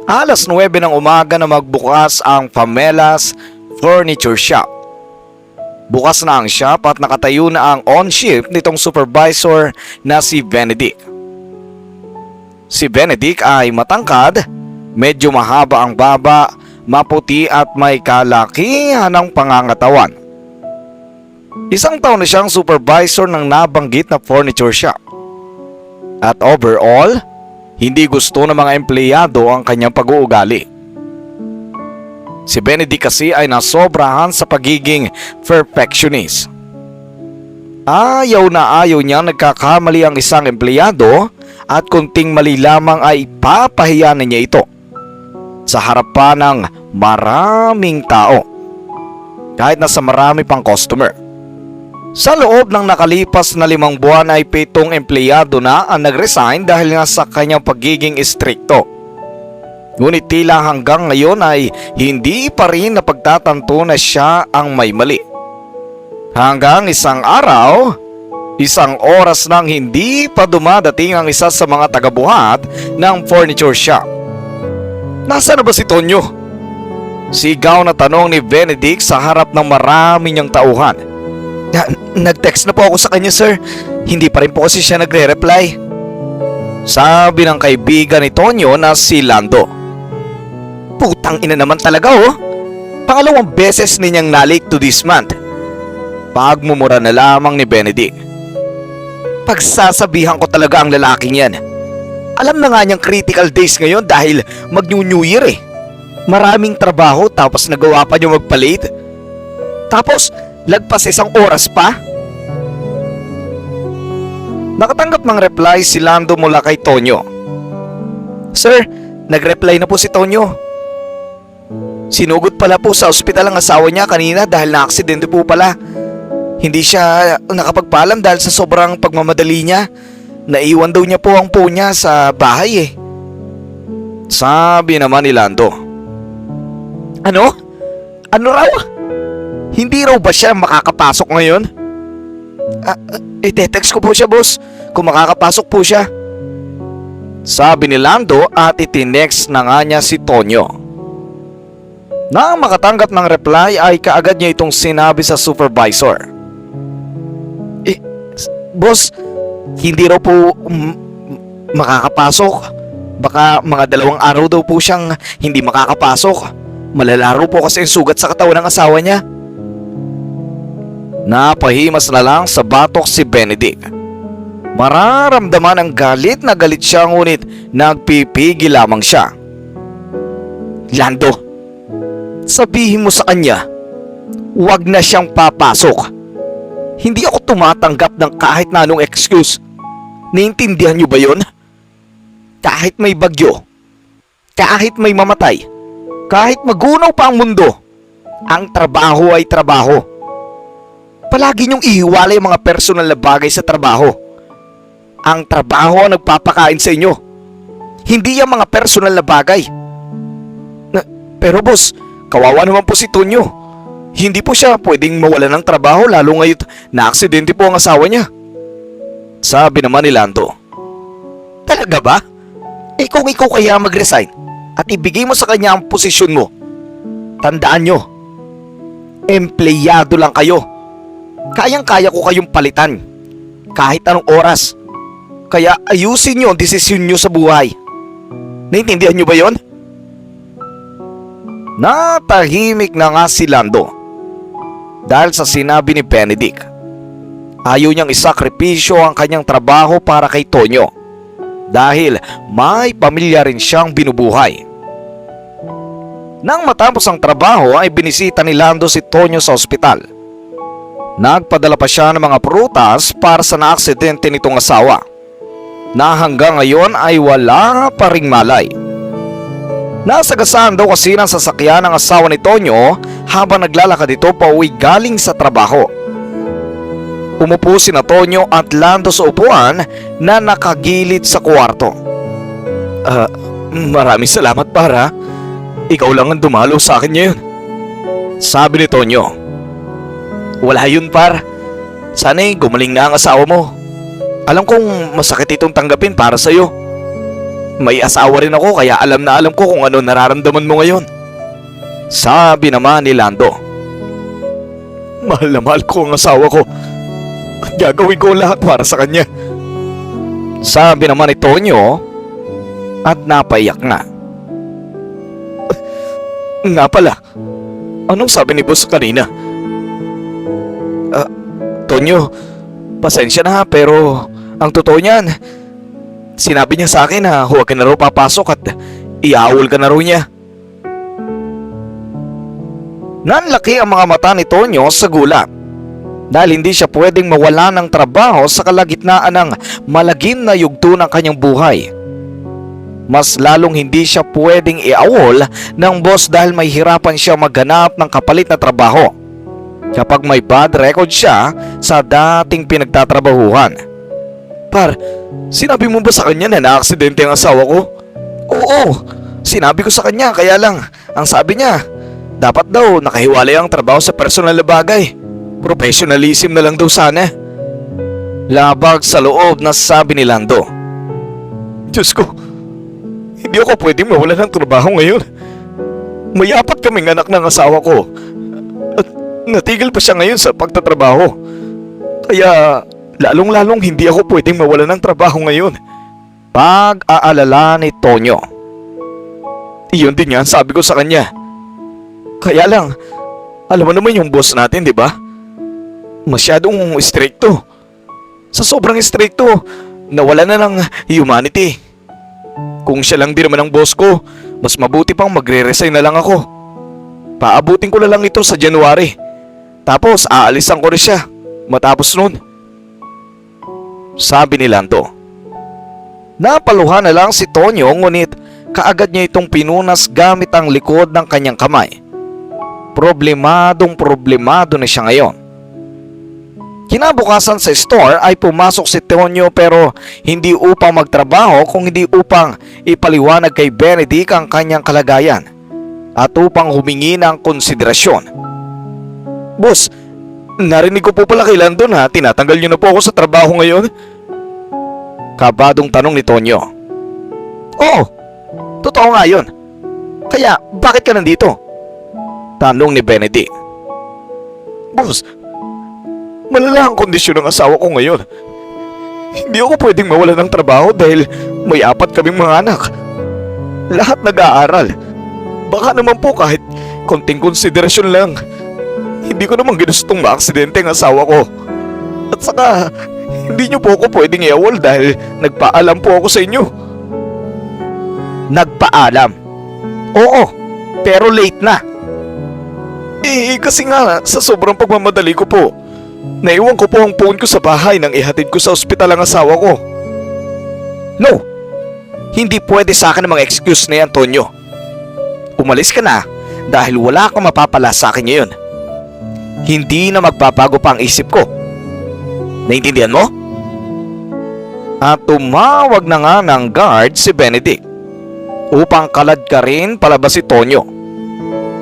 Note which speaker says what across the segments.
Speaker 1: Alas 9 ng umaga na magbukas ang Pamela's Furniture Shop. Bukas na ang shop at nakatayo na ang on-shift nitong supervisor na si Benedict. Si Benedict ay matangkad, medyo mahaba ang baba, maputi at may kalakihan ng pangangatawan. Isang taon na siyang supervisor ng nabanggit na furniture shop. At overall, hindi gusto ng mga empleyado ang kanyang pag-uugali. Si Benedict kasi ay nasobrahan sa pagiging perfectionist. Ayaw na ayaw niyang nagkakamali ang isang empleyado at kunting mali lamang ay papahiya na niya ito sa harapan ng maraming tao, kahit nasa marami pang customer. Sa loob ng nakalipas na 5 buwan ay 7 empleyado na ang nag-resign dahil nga sa kanyang pagiging istrikto. Ngunit tila hanggang ngayon ay hindi pa rin napagtatanto na siya ang may mali. Hanggang isang araw, isang oras nang hindi pa dumadating ang isa sa mga tagabuhat ng furniture shop. "Nasaan na ba si Tonyo?" Sigaw na tanong ni Benedict sa harap ng marami niyang tauhan. Nag-text na po ako sa kanya, sir. Hindi pa rin po kasi siya nagre-reply," sabi ng kaibigan ni Tonyo na si Lando. "Putang ina naman talaga, oh. Pangalawang beses ninyang na-late to this month," pagmumura na lamang ni Benedict. "Pagsasabihan ko talaga ang lalaking yan. Alam na nga niyang critical days ngayon dahil mag-New Year eh. Maraming trabaho tapos nagawa pa niyo magpa-late. Tapos lagpas 1 oras pa." Nakatanggap ng reply si Lando mula kay Tonyo. "Sir, nag-reply na po si Tonyo. Sinugod pala po sa ospital ang asawa niya kanina dahil na-aksidente po pala. Hindi siya nakapagpaalam dahil sa sobrang pagmamadali niya. Naiwan daw niya po ang phone niya sa bahay eh," sabi naman ni Lando. Ano? Ano raw? Hindi raw ba siya makakapasok ngayon? Ite-text ko po siya, boss, kung makakapasok po siya," sabi ni Lando at itinext na nga niya si Tonyo. Nang makatanggap ng reply ay kaagad niya itong sinabi sa supervisor. "Boss, hindi raw po makakapasok. Baka mga 2 araw daw po siyang hindi makakapasok. Malalaro po kasi ang sugat sa katawan ng asawa niya." Napahimas na lang sa batok si Benedict. Mararamdaman ang galit na galit siya ngunit nagpipigil lamang siya. "Lando, sabihin mo sa kanya, huwag na siyang papasok. Hindi ako tumatanggap ng kahit na anong excuse. Naiintindihan niyo ba yon? Kahit may bagyo, kahit may mamatay, kahit magunaw pa ang mundo, ang trabaho ay trabaho. Palagi niyong ihiwalay ang mga personal na bagay sa trabaho. Ang trabaho ang nagpapakain sa inyo, hindi ang mga personal na bagay." Pero boss, kawawa naman po si Tonyo. Hindi po siya pwedeng mawala ng trabaho lalo ngayon na-aksidente po ang asawa niya, sabi naman ni Lando. "Talaga ba? Kung ikaw kaya mag-resign at ibigay mo sa kanya ang posisyon mo, tandaan nyo, empleyado lang kayo. Kayang-kaya ko kayong palitan kahit anong oras. Kaya ayusin nyo ang desisyon nyo sa buhay. Naintindihan nyo ba yon?" Natahimik na nga si Lando dahil sa sinabi ni Benedict. Ayaw niyang isakripisyo ang kanyang trabaho para kay Tonyo dahil may pamilya rin siyang binubuhay. Nang matapos ang trabaho ay binisita ni Lando si Tonyo sa ospital. Nagpadala pa siya ng mga prutas para sa naaksidente nitong asawa na hanggang ngayon ay wala pa ring malay. Nasagasaan daw kasi ng sasakyan ng asawa ni Tonyo habang naglalakad ito pauwi galing sa trabaho. Umupo si Tonyo at Lando sa upuan na nakagilid sa kwarto. Maraming salamat para. Ikaw lang ang dumalo sa akin ngayon," sabi ni Tonyo. "Wala yun par. Sana'y gumaling na ang asawa mo. Alam kong masakit itong tanggapin para sa'yo. May asawa rin ako kaya alam na alam ko kung ano nararamdaman mo ngayon. Sabi naman ni Lando. Mahal na mahal ko ang asawa ko at gagawin ko lahat para sa kanya. Sabi naman ni Tonyo at napaiyak na. Nga pala, anong sabi ni boss kanina? Tonyo, pasensya na pero ang totoo niyan, sinabi niya sa akin na huwag ka na raw papasok at iawol ka na raw niya. Nanlaki ang mga mata ni Tonyo sa gulat dahil hindi siya pwedeng mawala ng trabaho sa kalagitnaan ng malagim na yugto ng kanyang buhay. Mas lalong hindi siya pwedeng iawol ng boss dahil may hirapan siya maghanap ng kapalit na trabaho kapag may bad record siya sa dating pinagtatrabahuhan. Par, sinabi mo ba sa kanya na na-aksidente ang asawa ko? Oo, sinabi ko sa kanya kaya lang ang sabi niya dapat daw nakahiwalay ang trabaho sa personal na bagay. Professionalism na lang daw sana. Labag sa loob na sabi ni Lando. Diyos ko, hindi ako pwedeng mawala ng trabaho ngayon. May 4 kaming anak ng asawa ko at natigil pa siya ngayon sa pagtatrabaho. Kaya lalong-lalong hindi ako pwedeng mawala ng trabaho ngayon. Pag-aalala ni Tonyo. Iyon din yan sabi ko sa kanya. Kaya lang, alam mo naman yung boss natin, di ba? Masyadong stricto. Sa sobrang stricto, nawala na ng humanity. Kung siya lang din naman ang boss ko, mas mabuti pang magre-resign na lang ako. Paabutin ko na lang ito sa January. Tapos aalisan ko rin siya matapos nun. Sabi ni Lando. Napaluhan na lang si Tonyo ngunit kaagad niya itong pinunas gamit ang likod ng kanyang kamay. Problemado na siya ngayon. Kinabukasan sa store ay pumasok si Tonyo pero hindi upang magtrabaho kung hindi upang ipaliwanag kay Benedict ang kanyang kalagayan at upang humingi ng konsiderasyon. Boss, narinig ko po pala kay Lando na tinatanggal niyo na po ako sa trabaho ngayon. Kabadong tanong ni Tonyo. Oo, totoo nga yun. Kaya bakit ka nandito? Tanong ni Benedict. Boss, malala ang kondisyon ng asawa ko ngayon. Hindi ako pwedeng mawala ng trabaho dahil may 4 kaming mga anak. Lahat nag-aaral. Baka naman po kahit konting konsiderasyon lang. Hindi ko naman ginustong maaksidente ang asawa ko. At saka, hindi niyo po ako pwedeng iawol dahil nagpaalam po ako sa inyo. Nagpaalam? Oo, pero late na. Kasi nga sa sobrang pagmamadali ko po, naiwan ko po ang phone ko sa bahay nang ihatid ko sa ospital ang asawa ko. No, hindi pwede sa akin ang mga excuse na yan, Tonyo. Umalis ka na dahil wala kang mapapala sa akin ngayon. Hindi na magbabago pa ang isip ko. Naintindihan mo? At tumawag na nga ng guard si Benedict upang kalad ka rin palabas si Tonyo.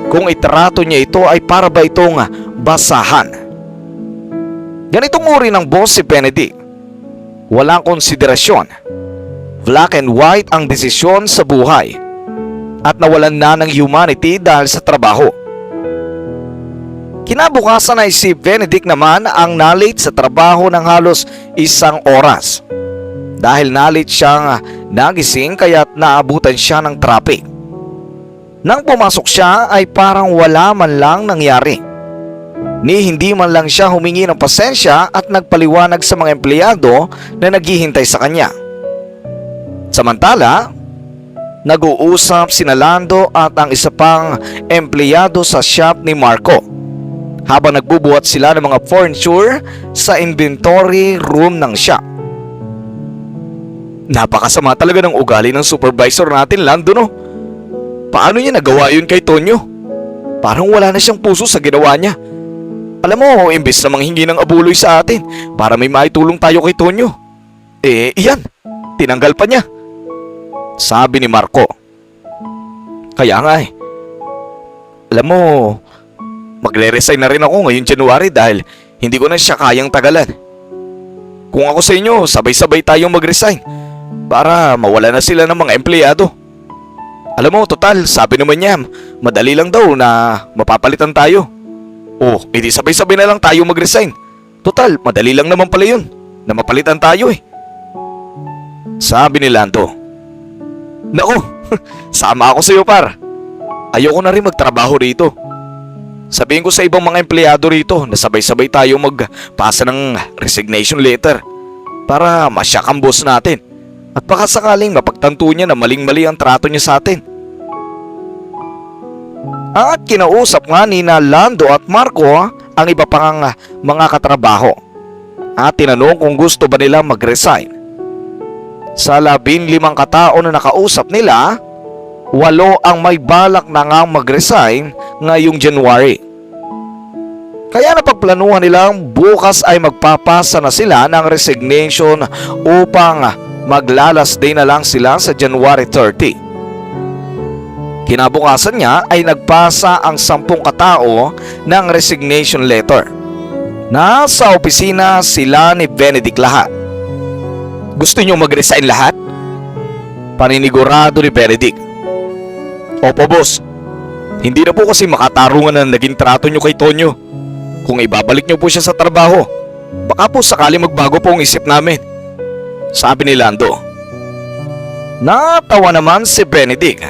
Speaker 1: Kung itrato niya ito ay para ba itong basahan? Ganitong uri ng boss si Benedict. Walang konsiderasyon. Black and white ang desisyon sa buhay. At nawalan na ng humanity dahil sa trabaho. Kinabukasan ay si Benedict naman ang nalate sa trabaho ng halos 1 oras. Dahil nalate siyang nagising kaya't naabutan siya ng traffic. Nang pumasok siya ay parang wala man lang nangyari. Ni hindi man lang siya humingi ng pasensya at nagpaliwanag sa mga empleyado na naghihintay sa kanya. Samantala, nag-uusap sina Lando at ang isa pang empleyado sa shop ni Marco habang nagbubuhat sila ng mga furniture sa inventory room ng shop. Napakasama talaga ng ugali ng supervisor natin, Lando, no? Paano niya nagawa yun kay Tonyo? Parang wala na siyang puso sa ginawa niya. Alam mo, imbes na manghingi ng abuloy sa atin para may maitulong tayo kay Tonyo, iyan, tinanggal pa niya. Sabi ni Marco. Kaya nga alam mo, magre-resign na rin ako ngayong January dahil hindi ko na siya kayang tagalan. Kung ako sa inyo, sabay-sabay tayong mag-resign para mawala na sila ng mga empleyado. Alam mo, total, sabi naman niya, madali lang daw na mapapalitan tayo. Oh, edi sabay-sabay na lang tayo mag-resign. Total, madali lang naman pala yun, na mapalitan tayo eh. Sabi ni Lando. Nako, sama ako sa iyo par. Ayoko na rin magtrabaho rito. Sabihin ko sa ibang mga empleyado rito na sabay-sabay tayo magpasa ng resignation letter para masyak ang boss natin. At baka sakaling mapagtanto niya na maling-mali ang trato niya sa atin. At kinausap nga ni Lando at Marco ang iba pang mga katrabaho at tinanong kung gusto ba nila mag-resign. Sa 15 katao na nakausap nila, 8 ang may balak na ngang mag-resign ngayong January. Kaya napagplanuhan nilang bukas ay magpapasa na sila ng resignation upang maglalas day na lang sila sa January 30. Kinabukasan niya ay nagpasa ang 10 katao ng resignation letter. Nasa opisina sila ni Benedict lahat. Gusto niyo mag-resign lahat? Paninigurado ni Benedict. Opo boss, hindi na po kasi makatarungan na naging trato niyo kay Tonyo. Kung ibabalik niyo po siya sa trabaho, baka po sakali magbago po ang isip namin. Sabi ni Lando. Natawa naman si Benedict.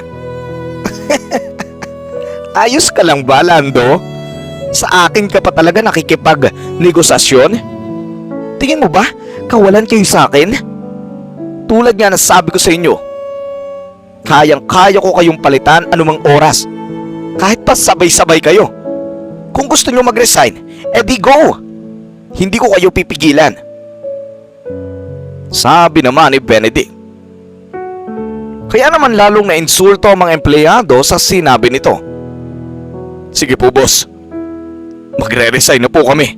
Speaker 1: Ayos ka lang ba, Lando? Sa akin ka pa talaga nakikipag-negosasyon? Tingin mo ba, kawalan kayo sa akin? Tulad nga na sabi ko sa inyo, kayang-kaya ko kayong palitan anumang oras. Kahit pa sabay-sabay kayo. Kung gusto nyo mag-resign, edi go! Hindi ko kayo pipigilan. Sabi naman ni Benedict. Kaya naman lalong na-insulto ang mga empleyado sa sinabi nito. Sige po boss, magre-resign na po kami.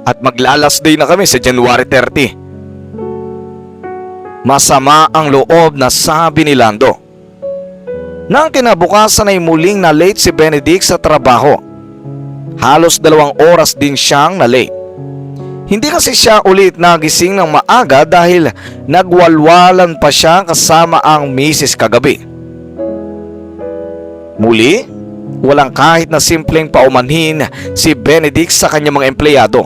Speaker 1: At maglalas day na kami sa January 30. Masama ang loob na sabi ni Lando. Nang kinabukasan ay muling na late si Benedict sa trabaho. Halos 2 oras din siyang na late. Hindi kasi siya ulit nagising ng maaga dahil nagwalwalan pa siya kasama ang misis kagabi. Muli, walang kahit na simpleng paumanhin si Benedict sa kanyang mga empleyado.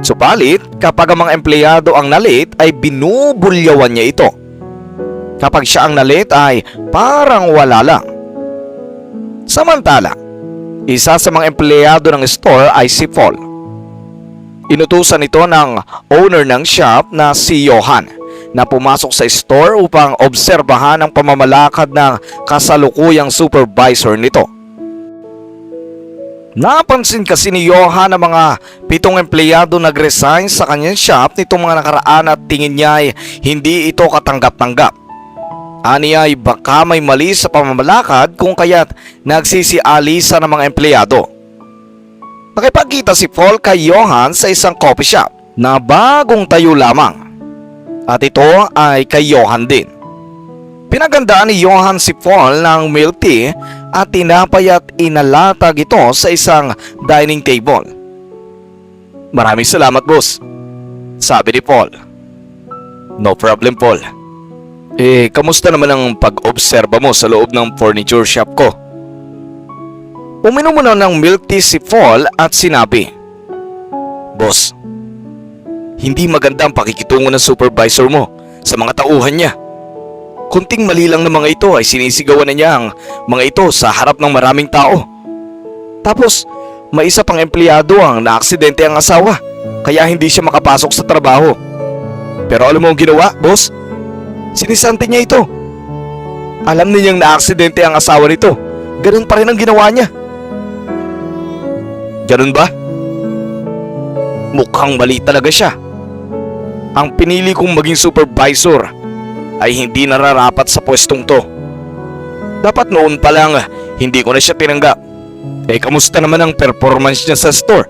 Speaker 1: Subalit, kapag ang mga empleyado ang na-late ay binubulyawan niya ito. Kapag siya ang na-late ay parang wala lang. Samantala, isa sa mga empleyado ng store ay si Paul. Inutusan ito ng owner ng shop na si Johan na pumasok sa store upang obserbahan ang pamamalakad ng kasalukuyang supervisor nito. Napansin kasi ni Johan na mga 7 empleyado nag-resign sa kanyang shop nitong mga nakaraan at tingin niya ay hindi ito katanggap-tanggap. Aniya ay baka may mali sa pamamalakad kung kaya't nagsisialisa ng mga empleyado. Nakipagkita si Paul kay Johan sa isang coffee shop na bagong tayo lamang. At ito ay kay Johan din. Pinagandaan ni Johan si Paul ng milk tea at tinapay at inalatag ito sa isang dining table. Maraming salamat boss, sabi ni Paul. No problem Paul. Kamusta naman ang pag-obserba mo sa loob ng furniture shop ko? Uminom muna ng milk tea si Paul at sinabi, Boss, hindi maganda ang pakikitungo ng supervisor mo sa mga tauhan niya. Kunting mali lang ng mga ito ay sinisigawan na niya ang mga ito sa harap ng maraming tao. Tapos, may isa pang empleyado ang naaksidente ang asawa, kaya hindi siya makapasok sa trabaho. Pero alam mo ang ginawa, boss? Sinisante niya ito. Alam niyang naaksidente ang asawa nito. Ganun pa rin ang ginawa niya. Ganun ba? Mukhang mali talaga siya. Ang pinili kong maging supervisor ay hindi nararapat sa pwestong to. Dapat noon pa lang hindi ko na siya tinanggap. Kamusta naman ang performance niya sa store?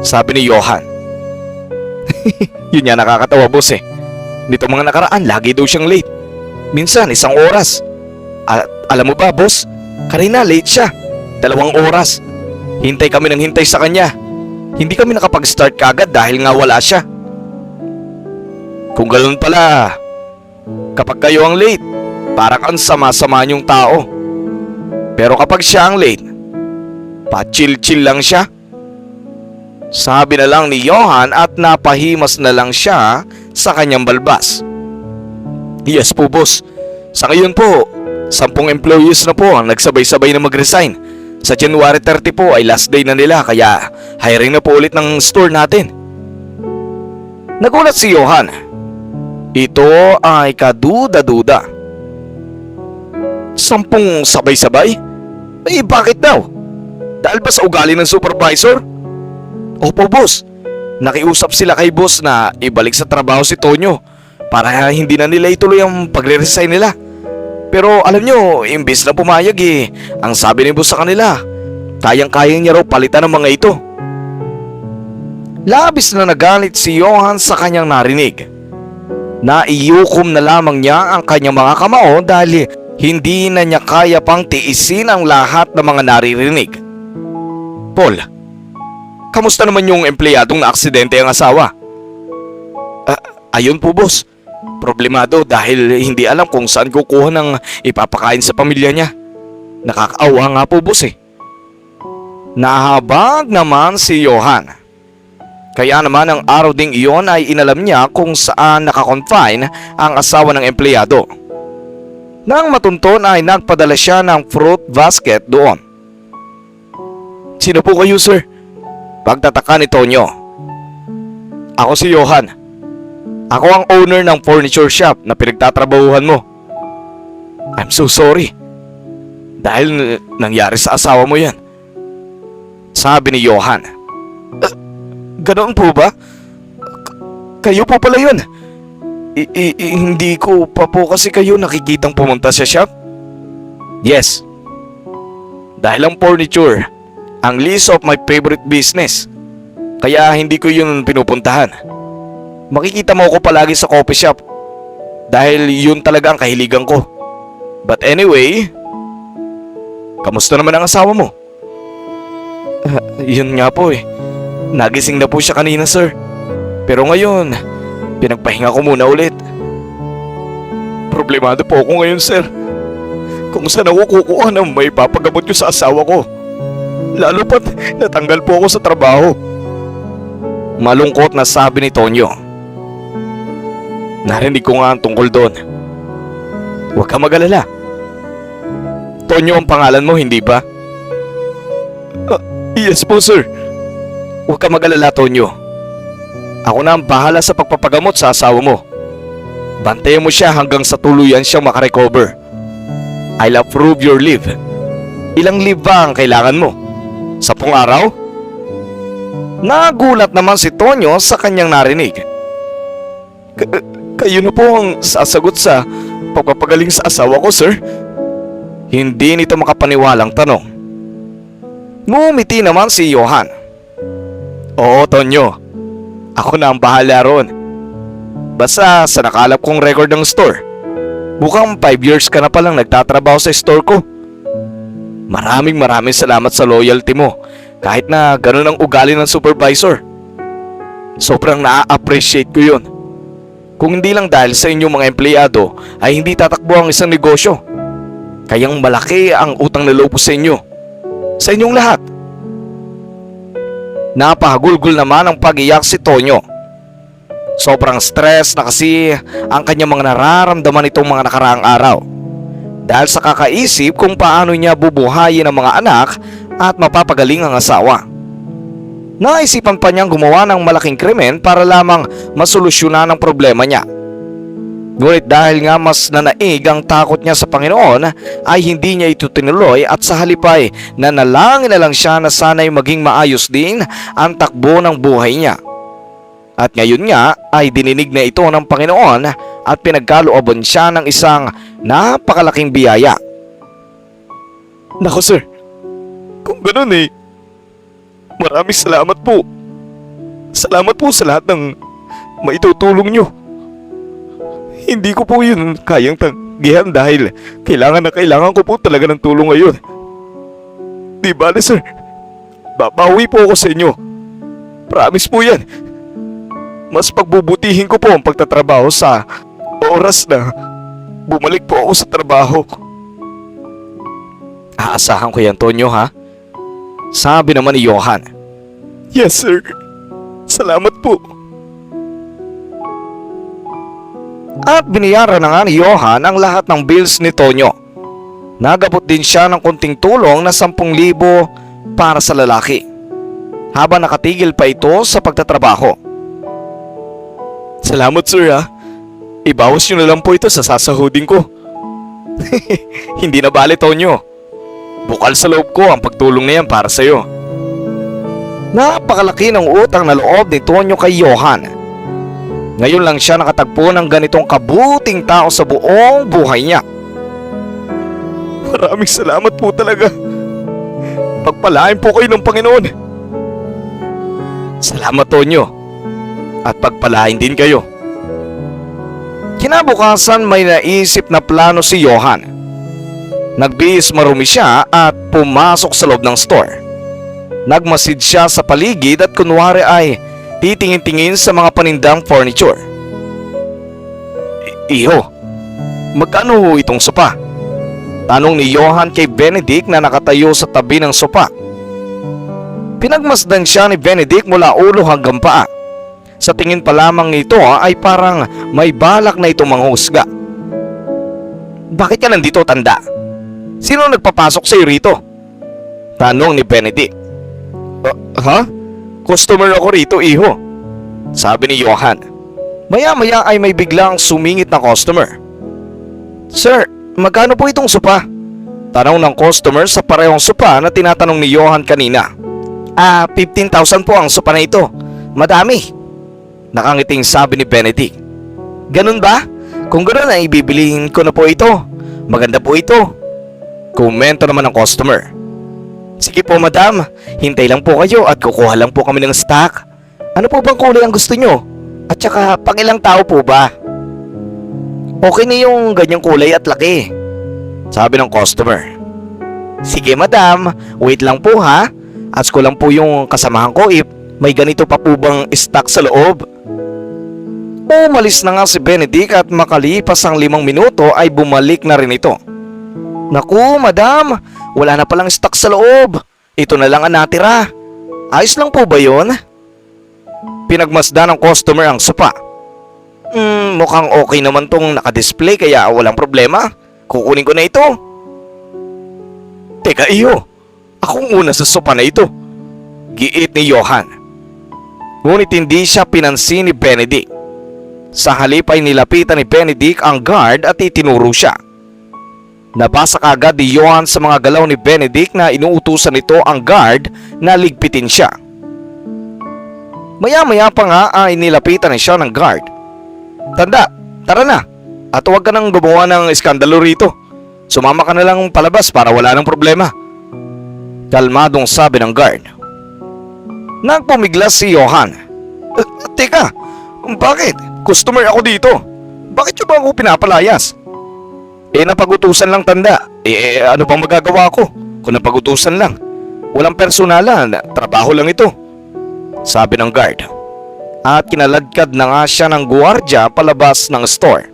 Speaker 1: Sabi ni Johan. Yun nga nakakatawa boss Nito mga nakaraan lagi daw siyang late. Minsan 1 oras. At alam mo ba boss, kanina late siya 2 oras. Hintay kami ng hintay sa kanya. Hindi kami nakapag-start kaagad dahil nga wala siya. Kung ganoon pala, Kapag kayo ang late, parang ang sama-sama niyong tao. Pero kapag siya ang late, pa-chill-chill lang siya. Sabi na lang ni Johan at napahimas na lang siya sa kanyang balbas. Yes po boss. Sa ngayon po, 10 employees na po ang nagsabay-sabay na mag-resign. Sa January 30 po ay last day na nila kaya hiring na po ulit ng store natin. Nagulat si Johan. Ito ay kaduda-duda. 10 sabay-sabay? Eh bakit daw? Dahil ba sa ugali ng supervisor? Opo boss. Nakiusap sila kay boss na ibalik sa trabaho si Tonyo para hindi na nila ituloy ang pagre-resign nila. Pero alam nyo, imbes na pumayag ang sabi ni boss sa kanila, kayang-kaya niya raw palitan ng mga ito. Labis na nagalit si Johan sa kanyang narinig. Naiyukom na lamang niya ang kanyang mga kamao dahil hindi na niya kaya pang tiisin ang lahat ng mga naririnig. Paul, kamusta naman yung empleyadong na-aksidente ang asawa? Ayun po boss. Problemado dahil hindi alam kung saan kukuha ng ipapakain sa pamilya niya. Nakakaawa nga po boss Nahabag naman si Johan. Kaya naman ang araw ding iyon ay inalam niya kung saan nakakonfine ang asawa ng empleyado. Nang matunton ay nagpadala siya ng fruit basket doon. Sino po kayo sir? Pagtataka ni Tonyo. Ako si Johan. Ako ang owner ng furniture shop na pinagtatrabahuhan mo. I'm so sorry. Dahil nangyari sa asawa mo yan. Sabi ni Johan. Ganoon po ba? Kayo po pala yun. Hindi ko pa po kasi kayo nakikitang pumunta sa shop. Yes. Dahil ang furniture, ang least of my favorite business. Kaya hindi ko yun pinupuntahan. Makikita mo ako palagi sa coffee shop dahil yun talaga ang kahiligan ko. But anyway, kamusta naman ang asawa mo? Yun nga po Nagising na po siya kanina sir. Pero ngayon, pinagpahinga ko muna ulit. Problemado po ako ngayon sir. Kung saan ako kukuha ng may papagamot ko sa asawa ko. Lalo pat natanggal po ako sa trabaho. Malungkot na sabi ni Tonyo. Narinig ko nga ang tungkol doon. Huwag ka mag-alala. Tonyo ang pangalan mo, hindi ba? Yes po, sir. Huwag ka mag-alala, Tonyo. Ako na ang bahala sa pagpapagamot sa asawa mo. Bantayan mo siya hanggang sa tuluyan siyang makarecover. I'll approve your leave. Ilang leave ba ang kailangan mo? 10 araw? Nagulat naman si Tonyo sa kanyang narinig. Kayo na po ang sasagot sa pagpapagaling sa asawa ko, sir. Hindi nito makapaniwalang tanong. Ngumiti naman si Johan. Oo, Tonyo. Ako na ang bahala ron. Basta sa nakalap kong record ng store, mukhang 5 years ka na palang nagtatrabaho sa store ko. Maraming salamat sa loyalty mo kahit na ganun ang ugali ng supervisor. Sobrang na-appreciate ko yun. Kung hindi lang dahil sa inyong mga empleyado ay hindi tatakbo ang isang negosyo. Kayang malaki ang utang na loob sa inyo. Sa inyong lahat. Napahagulgol naman ang pag-iyak si Tonyo. Sobrang stress na kasi ang kanyang mga nararamdaman itong mga nakaraang araw. Dahil sa kakaisip kung paano niya bubuhayin ang mga anak at mapapagaling ang asawa. Naisipan pa niyang gumawa ng malaking krimen para lamang masolusyonan ang problema niya. Ngunit dahil nga mas nanaig ang takot niya sa Panginoon ay hindi niya ito tinuloy at sa halip ay nanalangin na lang siya na sana'y maging maayos din ang takbo ng buhay niya. At ngayon nga ay dininig na ito ng Panginoon at pinagkalooban siya ng isang napakalaking biyaya. Nako sir, kung ganun maraming salamat po. Salamat po sa lahat ng maitutulong nyo. Hindi ko po yun kayang tanggihan dahil kailangan na kailangan ko po talaga ng tulong ngayon. Di bale sir, babawi po ako sa inyo. Promise po yan. Mas pagbubutihin ko po ang pagtatrabaho sa Oras na. Bumalik po ako sa trabaho. Aasahan ko yan, Tonyo, ha? Sabi naman ni Johan. Yes, sir. Salamat po. At binayaran na nga ni Johan ang lahat ng bills ni Tonyo. Nagabot din siya ng konting tulong na 10,000 para sa lalaki, habang nakatigil pa ito sa pagtatrabaho. Salamat, sir, ha? Ibawas nyo na lang po ito sa sasahudin ko. Hindi na bale, Tonyo. Bukal sa loob ko ang pagtulong na yan para sa'yo. Napakalaki ng utang na loob ni Tonyo kay Johan. Ngayon lang siya nakatagpo ng ganitong kabuting tao sa buong buhay niya. Maraming salamat po talaga. Pagpalain po kayo ng Panginoon. Salamat, Tonyo. At pagpalain din kayo. Kinabukasan may naisip na plano si Johan. Nagbihis marumi siya at pumasok sa loob ng store. Nagmasid siya sa paligid at kunwari ay titingin-tingin sa mga panindang furniture. Iho, magkano ho itong sopa? Tanong ni Johan kay Benedict na nakatayo sa tabi ng sopa. Pinagmasdan siya ni Benedict mula ulo hanggang paa. Sa tingin pa lamang nito ay parang may balak na itong manghusga. Bakit ka nandito, tanda? Sino nagpapasok sa iyo rito? Tanong ni Benedict. Ha? Customer ako rito, iho. Sabi ni Johan. Maya-maya ay may biglang sumingit na customer. Sir, magkano po itong sopa? Tanong ng customer sa parehong sopa na tinatanong ni Johan kanina. 15,000 po ang sopa na ito. Madami. Nakangiting sabi ni Benedict. Ganun ba? Kung ganun ay ibibilihin ko na po ito. Maganda po ito. Komento naman ng customer. Sige po, madam. Hintay lang po kayo at kukuha lang po kami ng stock. Ano po bang kulay ang gusto nyo? At saka pang ilang tao po ba? Okay na yung ganyang kulay at laki. Sabi ng customer. Sige, madam. Wait lang po, ha? Ask ko lang po yung kasamahan ko if may ganito pa po bang stock sa loob. Umalis na nga si Benedict at makalipas ang 5 minuto ay bumalik na rin ito. Naku, madam, wala na palang stock sa loob. Ito na lang ang natira. Ayos lang po ba yun? Pinagmasdan ng customer ang sopa. Mukhang okay naman tong nakadisplay kaya walang problema. Kukunin ko na ito. Teka, iyo. Akong una sa sopa na ito. Giit ni Johan. Ngunit hindi siya pinansin ni Benedict. Sa halip ay nilapitan ni Benedict ang guard at itinuro siya. Nabasa kagad ni Johan sa mga galaw ni Benedict na inuutusan nito ang guard na ligpitin siya. Maya-maya pa nga ay nilapitan siya ng guard. Tanda, tara na. At huwag ka nang gumawa ng iskandalo rito. Sumama ka na lang palabas para wala ng problema. Kalmadong sabi ng guard. Nagpumiglas si Johan. Teka, bakit? Customer ako dito. Bakit nyo ba ako pinapalayas? Napagutusan lang, tanda. Ano pang magagawa ko? Kung napagutusan lang. Walang personalan, trabaho lang ito. Sabi ng guard. At kinaladkad na nga siya ng guwardya palabas ng store.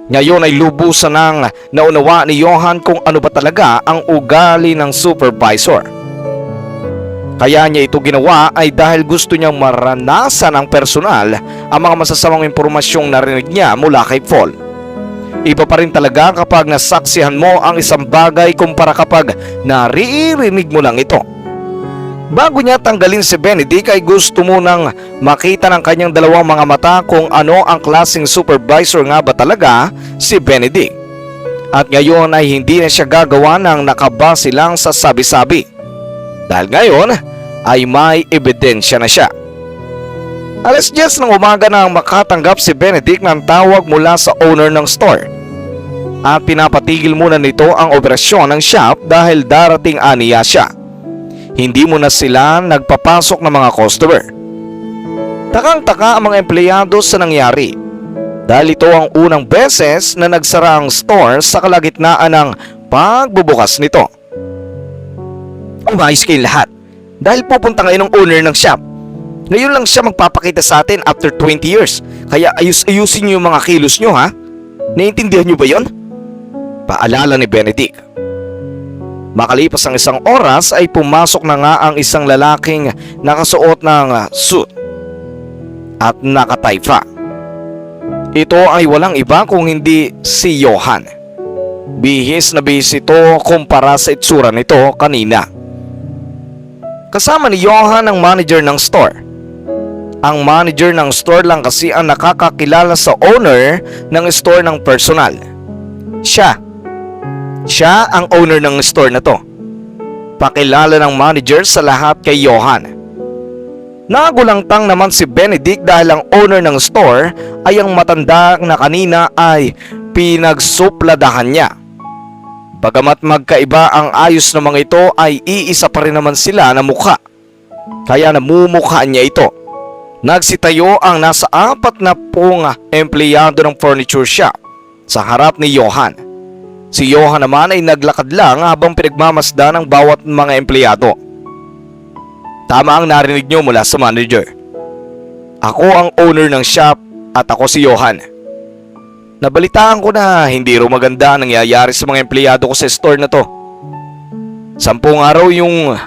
Speaker 1: Ngayon ay lubusan ng naunawa ni Johan kung ano ba talaga ang ugali ng supervisor. Kaya niya ito ginawa ay dahil gusto niyang maranasan ng personal ang mga masasamang impormasyong narinig niya mula kay Paul. Iba pa rin talaga kapag nasaksihan mo ang isang bagay kumpara kapag naririnig mo lang ito. Bago niya tanggalin si Benedict ay gusto mo nang makita ng kanyang dalawang mga mata kung ano ang klaseng supervisor nga ba talaga si Benedict. At ngayon ay hindi na siya gagawa ng nakabase lang sa sabi-sabi. Dahil ngayon ay may ebidensya na siya. Alas 10 ng umaga nang makatanggap si Benedict ng tawag mula sa owner ng store. At pinapatigil muna nito ang operasyon ng shop dahil darating aniya siya. Hindi muna sila nagpapasok ng mga customer. Takang-taka ang mga empleyado sa nangyari. Dahil ito ang unang beses na nagsara ang store sa kalagitnaan ng pagbubukas nito. Umayos kayong lahat. Dahil pupunta ngayon ang owner ng shop. Ngayon lang siya magpapakita sa atin after 20 years. Kaya ayusin niyo yung mga kilos niyo, ha? Naiintindihan niyo ba yon? Paalala ni Benedict. Makalipas ang isang oras ay pumasok na nga ang isang lalaking nakasuot ng suit at nakatayfa. Ito ay walang iba kung hindi si Johan. Bihis na bihis ito kumpara sa itsura nito kanina. Kasama ni Johan ang manager ng store. Ang manager ng store lang kasi ang nakakakilala sa owner ng store ng personal. Siya ang owner ng store na to. Pakilala ng manager sa lahat kay Johan. Nagulangtang naman si Benedict dahil ang owner ng store ay ang matanda na kanina ay pinagsupladahan niya. Bagamat magkaiba ang ayos ng mga ito ay iisa pa rin naman sila na mukha. Kaya namumukhaan niya ito. Nagsitayo ang nasa 40 empleyado ng furniture shop sa harap ni Johan. Si Johan naman ay naglakad lang habang pinagmamasdan ng bawat mga empleyado. Tama ang narinig niyo mula sa manager. Ako ang owner ng shop at ako si Johan. Nabalitaan ko na hindi raw maganda ang nangyayari sa mga empleyado ko sa store na to. 10 araw yung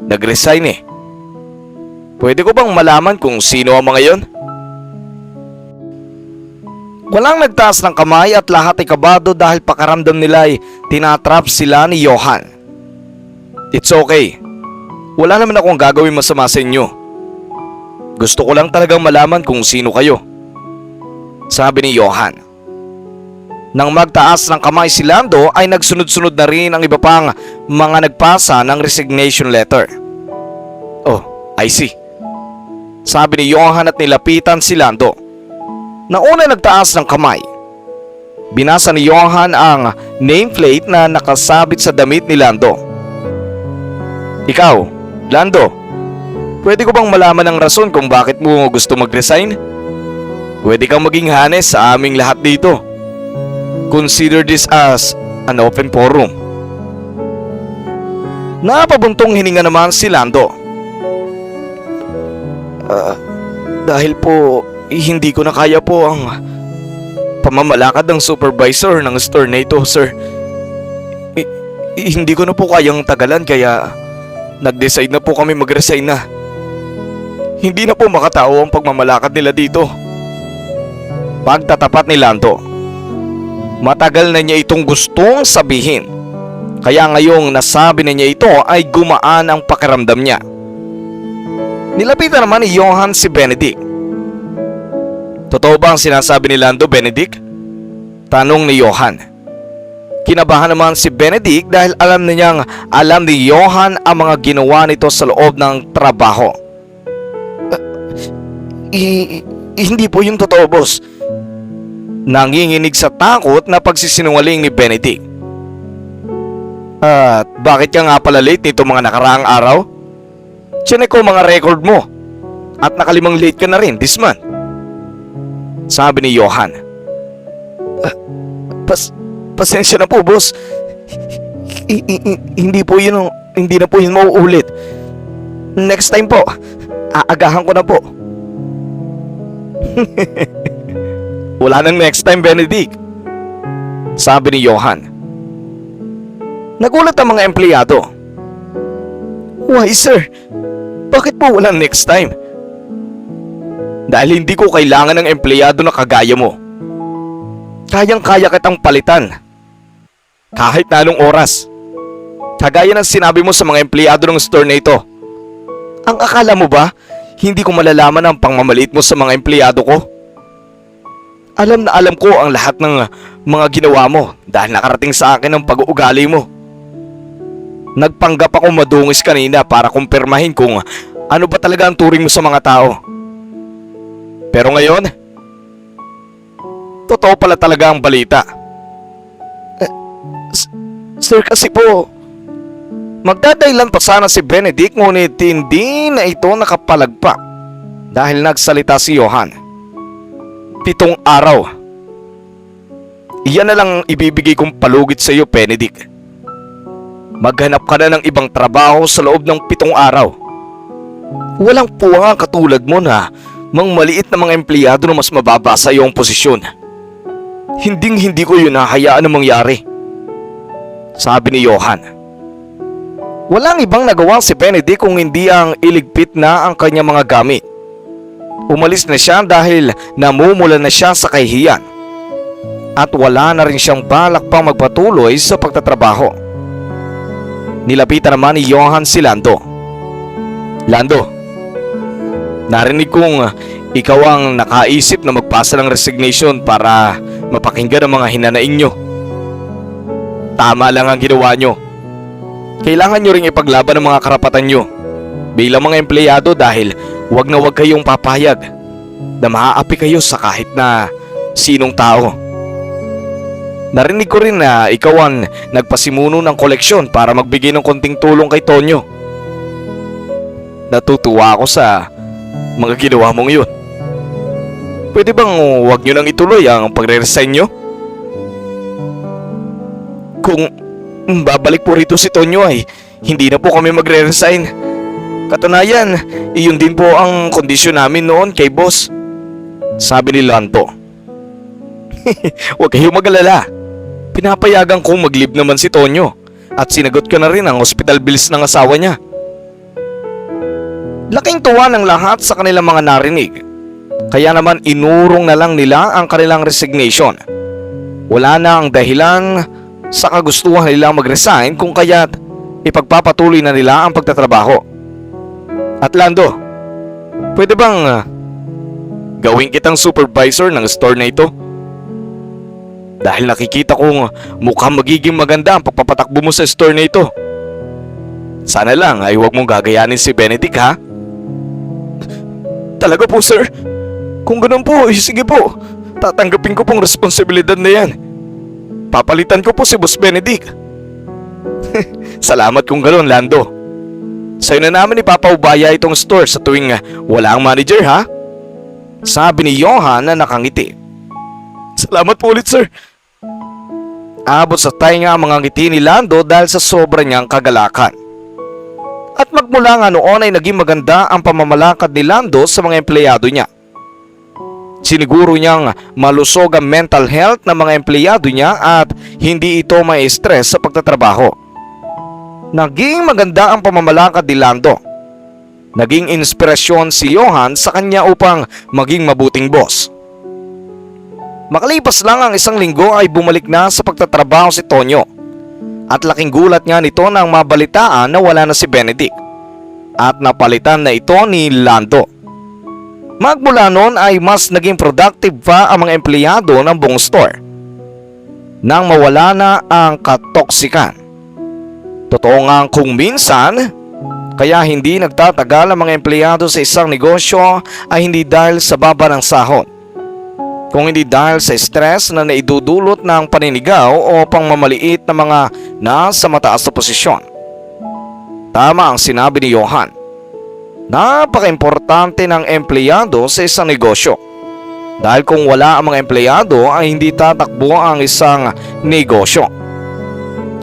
Speaker 1: nag-resign eh. Pwede ko bang malaman kung sino ang mga yon? Walang nagtaas ng kamay at lahat ay kabado dahil pakaramdam nila ay tinatrap sila ni Johan. It's okay. Wala naman akong gagawin masama sa inyo. Gusto ko lang talagang malaman kung sino kayo. Sabi ni Johan. Nang magtaas ng kamay si Lando ay nagsunod-sunod na rin ang iba pang mga nagpasa ng resignation letter. Oh, I see. Sabi ni Johan at nilapitan si Lando. Nauna nagtaas ng kamay. Binasa ni Johan ang nameplate na nakasabit sa damit ni Lando. Ikaw, Lando, pwede ko bang malaman ang rason kung bakit mo gusto mag-resign? Pwede kang maging hanes sa aming lahat dito. Consider this as an open forum. Napabuntong hininga naman si Lando. Dahil po hindi ko na kaya po ang pamamalakad ng supervisor ng store na ito, sir. Hindi ko na po kayang tagalan kaya nag-decide na po kami mag-resign na. Hindi na po makatao ang pagmamalakad nila dito. Pagtatapat ni Lando. Matagal na niya itong gustong sabihin. Kaya ngayong nasabi na niya ito ay gumaan ang pakiramdam niya. Nilapitan naman ni Johan si Benedict. Totoo ba ang sinasabi ni Lando, Benedict? Tanong ni Johan. Kinabahan naman si Benedict dahil alam ni Johan ang mga ginawa nito sa loob ng trabaho. Hindi po yung totoo, boss. Nanginginig sa takot na pagsisinungaling ni Benedict. At bakit ka nga pala late nito mga nakaraang araw? Chinek ko mga record mo at nakalimang late ka na rin this month. Sabi ni Johan. Pasensya na po, boss. Hindi na po yun mauulit. Next time po, aagahan ko na po. Wala nang next time, Benedict. Sabi ni Johan. Nagulat ang mga empleyado. Why, sir? Bakit po walang next time? Dahil hindi ko kailangan ng empleyado na kagaya mo. Kayang-kaya kitang palitan. Kahit na anong oras. Kagaya ng sinabi mo sa mga empleyado ng store na ito. Ang akala mo ba, hindi ko malalaman ang pangmamaliit mo sa mga empleyado ko? Alam na alam ko ang lahat ng mga ginawa mo dahil nakarating sa akin ang pag-uugali mo. Nagpanggap ako madungis kanina para kumpirmahin kung ano ba talaga ang turing mo sa mga tao. Pero ngayon, totoo pala talaga ang balita. Sir, kasi po, magdadailan pa sana si Benedict ngunit hindi na ito nakapalagpak dahil nagsalita si Johan. 7 araw. Iyan na lang ibibigay kong palugit sa iyo, Benedict. Maghanap ka na ng ibang trabaho sa loob ng 7 araw. Walang puwang katulad mo na mang maliit na mga empleyado na mas mababa sa iyong posisyon. Hindi ko yun hahayaan na mangyari. Sabi ni Johan. Walang ibang nagawa si Benedict kung hindi ang iligpit na ang kanyang mga gamit. Umalis na siya dahil namumula na siya sa kahihiyan. At wala na rin siyang balak pang magpatuloy sa pagtatrabaho. Nilapitan naman ni Johan si Lando. Lando, narinig kong ikaw ang nakaisip na magpasa ng resignation para mapakinggan ang mga hinanaing nyo. Tama lang ang ginawa nyo. Kailangan nyo ring ipaglaban ang mga karapatan nyo bilang mga empleyado dahil wag na wag kayong papayag na maaapi kayo sa kahit na sinong tao. Narinig ko rin na ikaw ang nagpasimuno ng koleksyon para magbigay ng konting tulong kay Tonyo. Natutuwa ako sa mga ginawa mong yun. Pwede bang wag nyo nang ituloy ang pagre-resign nyo? Kung babalik po rito si Tonyo ay hindi na po kami magre-resign. Katunayan, iyon din po ang kondisyon namin noon kay boss. Sabi ni Lando. Huwag kayong mag-alala. Pinapayagan kong mag-leave naman si Tonyo at sinagot ko na rin ang hospital bills ng asawa niya. Laking tuwa ng lahat sa kanilang mga narinig. Kaya naman inurong na lang nila ang kanilang resignation. Wala na ang dahilan sa kagustuhan nila mag-resign kung kaya't ipagpapatuloy na nila ang pagtatrabaho. At Lando, pwede bang gawin kitang supervisor ng store na ito? Dahil nakikita kong mukhang magiging maganda ang pagpapatakbo mo sa store na ito. Sana lang ay huwag mong gagayanin si Benedict, ha? Talaga po, sir. Kung ganun po, sige po. Tatanggapin ko pong responsibilidad na yan. Papalitan ko po si Boss Benedict. Salamat kung ganun, Lando. Sa'yo na namin ipapaubaya itong store sa tuwing wala ang manager, ha? Sabi ni Johan na nakangiti. Salamat po ulit, sir. Abot sa tainga ang mga ngiti ni Lando dahil sa sobra niyang kagalakan. At magmula nga noon ay naging maganda ang pamamalakad ni Lando sa mga empleyado niya. Siniguro niyang malusog ang mental health ng mga empleyado niya at hindi ito may stress sa pagtatrabaho. Naging maganda ang pamamalakad ni Lando. Naging inspirasyon si Johan sa kanya upang maging mabuting boss. Makalipas lang ang isang linggo ay bumalik na sa pagtatrabaho si Tonyo. At laking gulat nga nito nang mabalitaan na wala na si Benedict. At napalitan na ito ni Lando. Magmula noon ay mas naging productive pa ang mga empleyado ng buong store. Nang mawala na ang katoksikan. Totoo nga kung minsan, kaya hindi nagtatagal ang mga empleyado sa isang negosyo ay hindi dahil sa baba ng sahod. Kung hindi dahil sa stress na naidudulot ng paninigaw o pangmamaliit na mga nasa mataas na posisyon. Tama ang sinabi ni Johan. Napaka-importante ng empleyado sa isang negosyo. Dahil kung wala ang mga empleyado ay hindi tatakbo ang isang negosyo.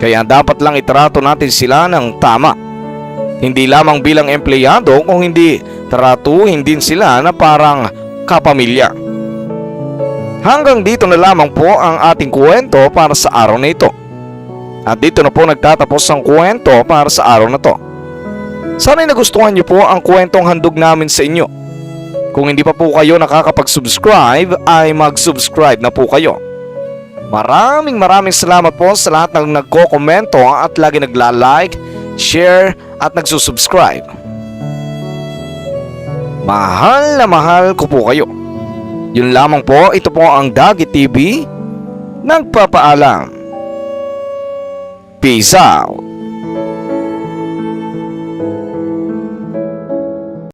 Speaker 1: Kaya dapat lang itrato natin sila ng tama. Hindi lamang bilang empleyado kung hindi tratuhin din sila na parang kapamilya. Hanggang dito na lamang po ang ating kwento para sa araw na ito. At dito na po nagtatapos ang kwento para sa araw na to. Sana'y nagustuhan niyo po ang kwentong handog namin sa inyo. Kung hindi pa po kayo nakakapag-subscribe ay mag-subscribe na po kayo. Maraming salamat po sa lahat ng nagko-komento at lagi nagla-like, share at nagsusubscribe. Mahal na mahal ko po kayo. Yun lamang po, ito po ang Dagi TV. Nagpapaalam. Peace out.